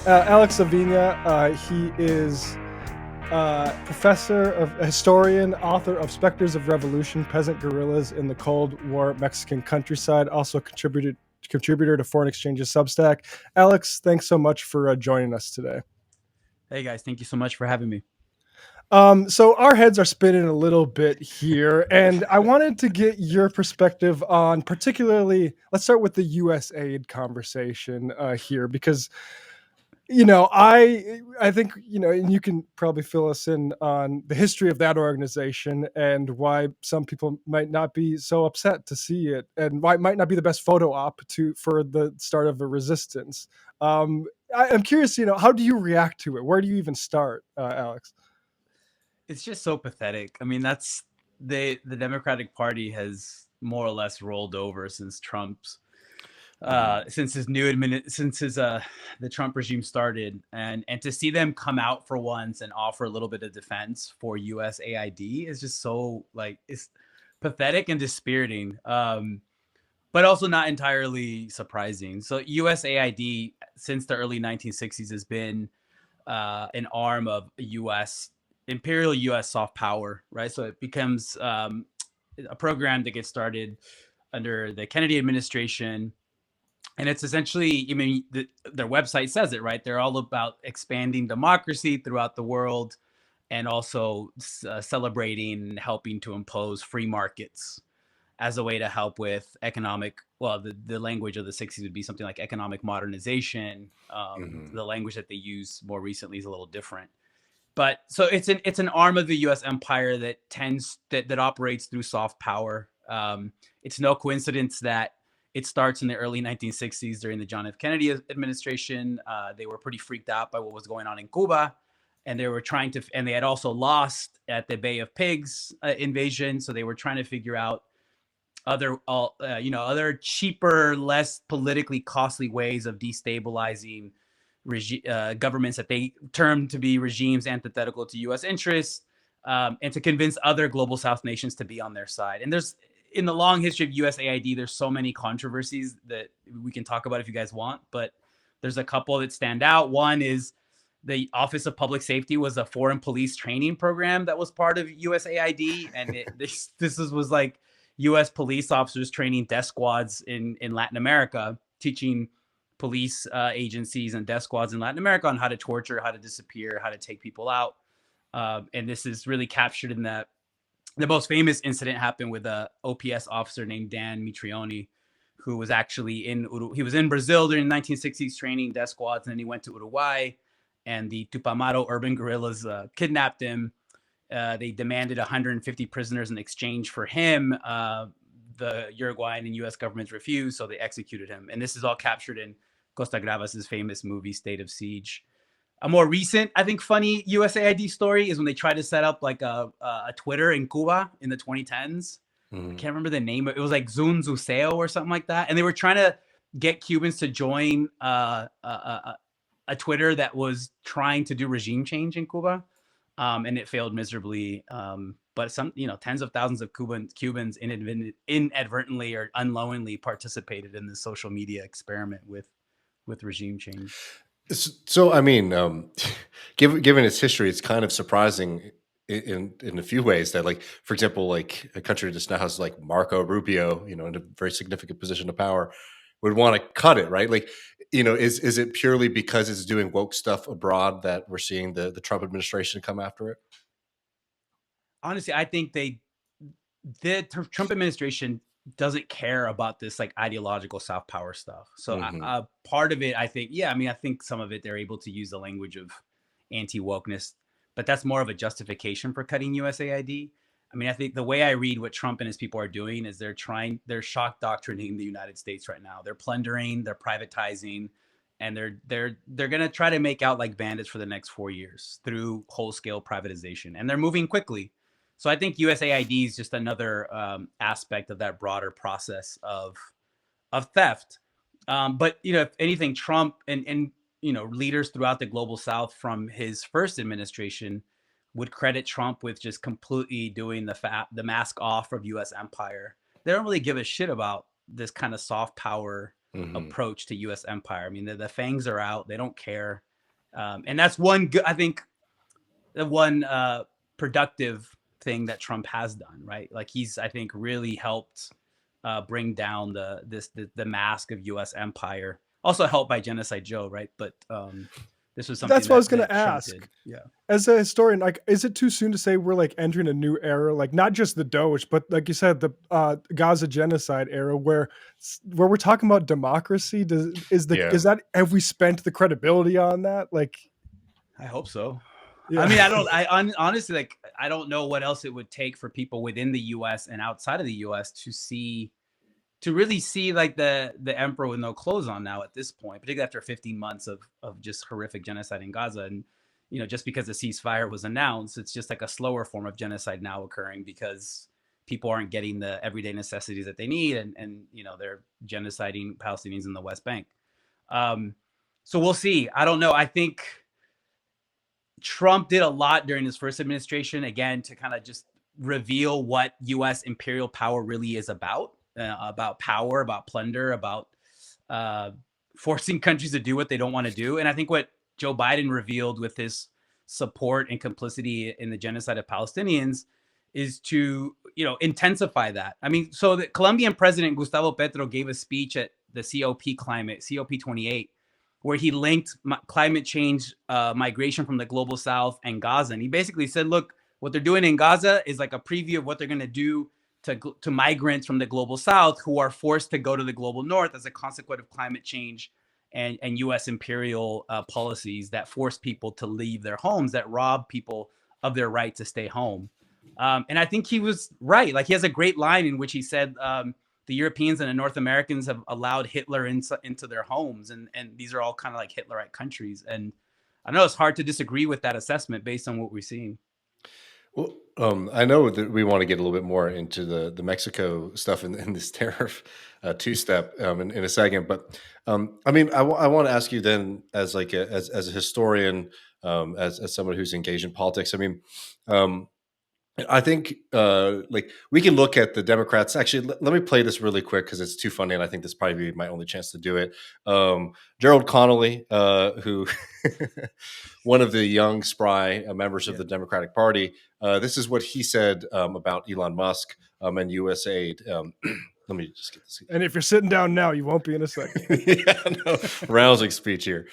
Alex Avina. He is professor of historian, author of Specters of Revolution: Peasant Guerrillas in the Cold War Mexican Countryside. Also contributor to Foreign Exchange's Substack. Alex, thanks so much for joining us today. Hey guys, thank you so much for having me. So our heads are spinning a little bit here, and I wanted to get your perspective on, particularly, let's start with the USAID conversation here, because I think and you can probably fill us in on the history of that organization and why some people might not be so upset to see it, and why it might not be the best photo op to for the start of a resistance. I'm curious, how do you react to it? Where do you even start, Alex? It's just so pathetic. I mean, that's the Democratic Party has more or less rolled over since Trump's since his new since his the Trump regime started, and to see them come out for once and offer a little bit of defense for USAID is just so like it's pathetic and dispiriting. But also not entirely surprising. So USAID since the early 1960s has been an arm of U.S. Imperial U.S. soft power, right? So it becomes a program that gets started under the Kennedy administration, and it's essentially, I mean, their website says it, right? They're all about expanding democracy throughout the world, and also celebrating and helping to impose free markets as a way to help with economic, well, the language of the 60s would be something like economic modernization. Hmm. The language that they use more recently is a little different, but so it's an arm of the U.S. empire that operates through soft power. It's no coincidence that it starts in the early 1960s during the John F. Kennedy administration. They were pretty freaked out by what was going on in Cuba, and they were trying to, and they had also lost at the Bay of Pigs invasion, so they were trying to figure out other cheaper, less politically costly ways of destabilizing governments that they termed to be regimes antithetical to U.S. interests, and to convince other global South nations to be on their side. And there's in the long history of USAID, there's so many controversies that we can talk about if you guys want, but there's a couple that stand out. One is the Office of Public Safety was a foreign police training program that was part of USAID, and was like U.S. police officers training death squads in Latin America, teaching police agencies and death squads in Latin America on how to torture, how to disappear, how to take people out. And this is really captured in that. The most famous incident happened with a OPS officer named Dan Mitrione, who was actually he was in Brazil during the 1960s training death squads, and then he went to Uruguay, and the Tupamaro urban guerrillas kidnapped him. They demanded 150 prisoners in exchange for him. The Uruguayan and U.S. governments refused, so they executed him. And this is all captured in Costa Gravas' famous movie State of Siege. A more recent, I think, funny USAID story is when they tried to set up like a Twitter in Cuba in the 2010s. I Hmm. can't remember the name. It was like Zun Zuseo or something like that. And they were trying to get Cubans to join a Twitter that was trying to do regime change in Cuba, and it failed miserably. But some, tens of thousands of Cubans inadvertently or unknowingly participated in this social media experiment with regime change. So, I mean, given its history, it's kind of surprising in a few ways that, like, for example, like a country that just now has like Marco Rubio, in a very significant position of power, would want to cut it, right? Like, is it purely because it's doing woke stuff abroad that we're seeing the Trump administration come after it? Honestly, I think the Trump administration doesn't care about this like ideological soft power stuff. So Hmm. part of it, I think, yeah, I mean, I think some of it they're able to use the language of anti wokeness, but that's more of a justification for cutting USAID. I mean, I think the way I read what Trump and his people are doing is they're shock doctrining the United States right now. They're plundering, they're privatizing, and they're gonna try to make out like bandits for the next 4 years through whole scale privatization, and they're moving quickly. So I think USAID is just another aspect of that broader process of theft. But if anything, Trump and leaders throughout the global South from his first administration would credit Trump with just completely doing the mask off of U.S. empire. They don't really give a shit about this kind of soft power Hmm. approach to U.S. empire. I mean, the fangs are out. They don't care. And that's one good, I think, the one productive thing that Trump has done, right? Like he's, I think, really helped bring down the mask of U.S. empire. Also helped by Genocide Joe, right? But this was something That's what I was going that to Trump ask. did. Yeah. As a historian, like, is it too soon to say we're like entering a new era? Like, not just the Doge, but like you said, the Gaza genocide era, where we're talking about democracy. Is Yeah. that, have we spent the credibility on that? Like, I hope so. yeah. I mean, honestly, like, I don't know what else it would take for people within the U.S. and outside of the U.S. to really see like the emperor with no clothes on now at this point, particularly after 15 months of just horrific genocide in Gaza. And, you know, just because the ceasefire was announced, it's just like a slower form of genocide now occurring because people aren't getting the everyday necessities that they need. And you know, they're genociding Palestinians in the West Bank. So we'll see. I don't know. I think Trump did a lot during his first administration, again, to kind of just reveal what U.S. imperial power really is about power, about plunder, about forcing countries to do what they don't want to do. And I think what Joe Biden revealed with his support and complicity in the genocide of Palestinians is to, you know, intensify that. I mean, so the Colombian president Gustavo Petro gave a speech at the COP28, where he linked climate change, migration from the global south, and Gaza. And he basically said, look, what they're doing in Gaza is like a preview of what they're going to do to migrants from the global south who are forced to go to the global north as a consequence of climate change and U.S. imperial policies that force people to leave their homes, that rob people of their right to stay home. And I think he was right. Like, he has a great line in which he said, the Europeans and the North Americans have allowed Hitler into their homes. And these are all kind of like Hitlerite countries. And I know it's hard to disagree with that assessment based on what we're seeing. Well, I know that we want to get a little bit more into the Mexico stuff in this tariff two-step in a second, but I mean, I want to ask you then, as like as a historian, as someone who's engaged in politics. I mean, I think like we can look at the Democrats. Actually, let me play this really quick because it's too funny, and I think this probably be my only chance to do it. Gerald Connolly, who one of the young, spry members of the Democratic Party, this is what he said about Elon Musk and USAID. Let me just get this. And if you're sitting down now, you won't be in a second. Yeah, no, rousing speech here.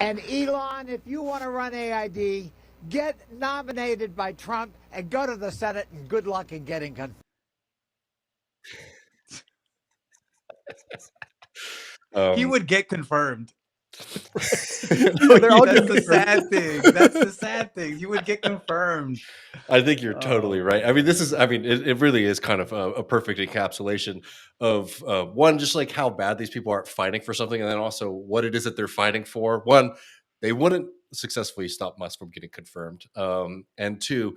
And Elon, if you want to run AID, get nominated by Trump and go to the Senate, and good luck in getting confirmed. He would get confirmed. They're all That's the sad thing. That's the sad thing. He would get confirmed. I think you're totally right. I mean, it really is kind of a perfect encapsulation of one, just like how bad these people are fighting for something, and then also what it is that they're fighting for. One, they wouldn't successfully stop Musk from getting confirmed. And two,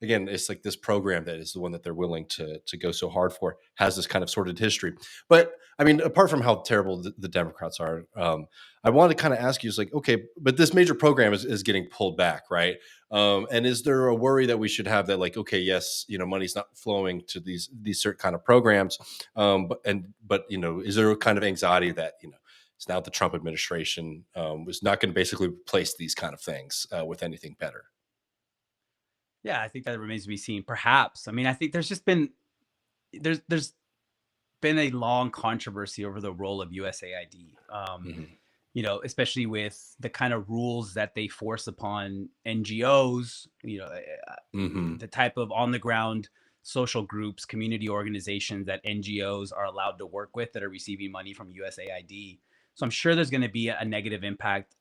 again, it's like this program that is the one that they're willing to go so hard for has this kind of sordid history. But I mean, apart from how terrible the Democrats are, I want to kind of ask you, is like, okay, but this major program is getting pulled back, right? And is there a worry that we should have that, like, okay, yes, you know, money's not flowing to these certain kind of programs, but you know, is there a kind of anxiety that, you know, it's now the Trump administration was not going to basically replace these kind of things with anything better? Yeah, I think that remains to be seen. Perhaps. I mean, I think there's just been there's been a long controversy over the role of USAID. You know, especially with the kind of rules that they force upon NGOs. You know, the type of on the ground social groups, community organizations that NGOs are allowed to work with that are receiving money from USAID. So I'm sure there's going to be a negative impact.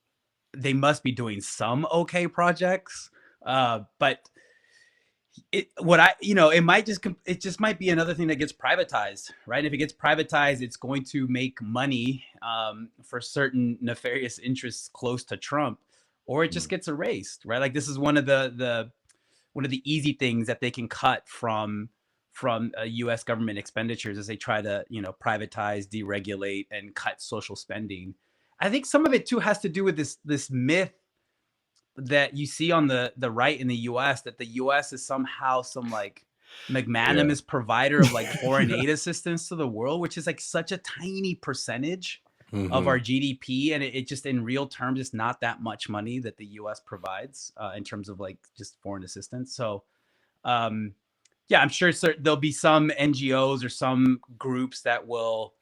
They must be doing some okay projects, but it just might be another thing that gets privatized, right? If it gets privatized, it's going to make money for certain nefarious interests close to Trump, or it just gets erased, right? Like, this is one of the easy things that they can cut from U.S. government expenditures as they try to, you know, privatize, deregulate, and cut social spending. I think some of it too has to do with this myth that you see on the right in the U.S. that the U.S. is somehow some like magnanimous provider of like foreign aid assistance to the world, which is like such a tiny percentage of our GDP, and it just in real terms, it's not that much money that the U.S. provides in terms of like just foreign assistance. So, yeah, I'm sure there'll be some NGOs or some groups that will,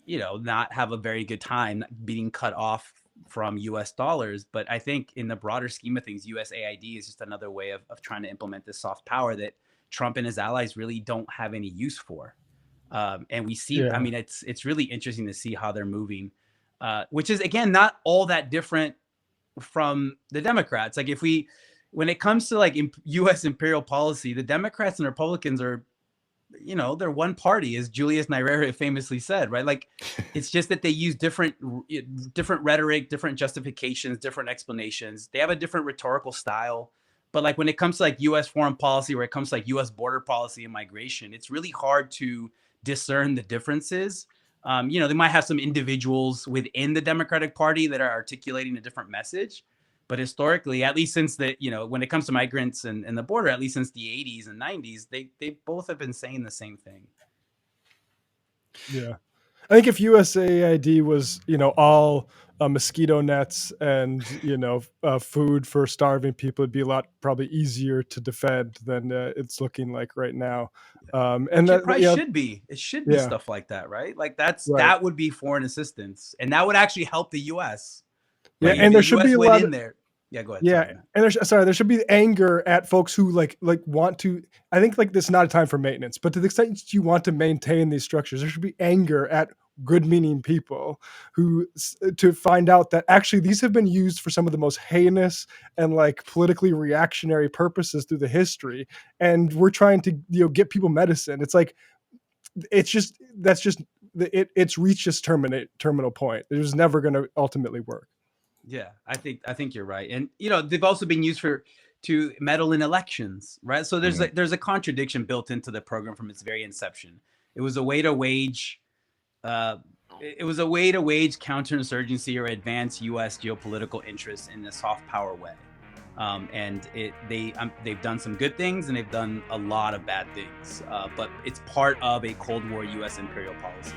not have a very good time being cut off from US dollars. But I think in the broader scheme of things, USAID is just another way of trying to implement this soft power that Trump and his allies really don't have any use for. And we see, I mean, it's really interesting to see how they're moving, which is, again, not all that different from the Democrats. Like when it comes to like US imperial policy, the Democrats and Republicans are, they're one party, as Julius Nyerere famously said, right? Like, it's just that they use different rhetoric, different justifications, different explanations. They have a different rhetorical style. But like when it comes to like US foreign policy, where it comes to like US border policy and migration, it's really hard to discern the differences. They might have some individuals within the Democratic Party that are articulating a different message. But historically, at least since when it comes to migrants and the border, at least since the 80s and 90s, they both have been saying the same thing. Yeah. I think if USAID was, all mosquito nets and, food for starving people, it'd be a lot probably easier to defend than it's looking like right now. And it probably should be. It should be stuff like that, right? Like that would be foreign assistance, and that would actually help the U.S. Yeah, and there should be a lot in there. Yeah, go ahead. Yeah, and there should be anger at folks who like want to. I think like this is not a time for maintenance, but to the extent you want to maintain these structures, there should be anger at good-meaning people who to find out that actually these have been used for some of the most heinous and like politically reactionary purposes through the history, and we're trying to get people medicine. It's like it's reached its terminal point. It was never going to ultimately work. Yeah, I think you're right. And they've also been used to meddle in elections, right? So there's a contradiction built into the program from its very inception. It was a way to wage counterinsurgency or advance U.S. geopolitical interests in a soft power way. And they've done some good things and they've done a lot of bad things. But it's part of a Cold War U.S. imperial policy.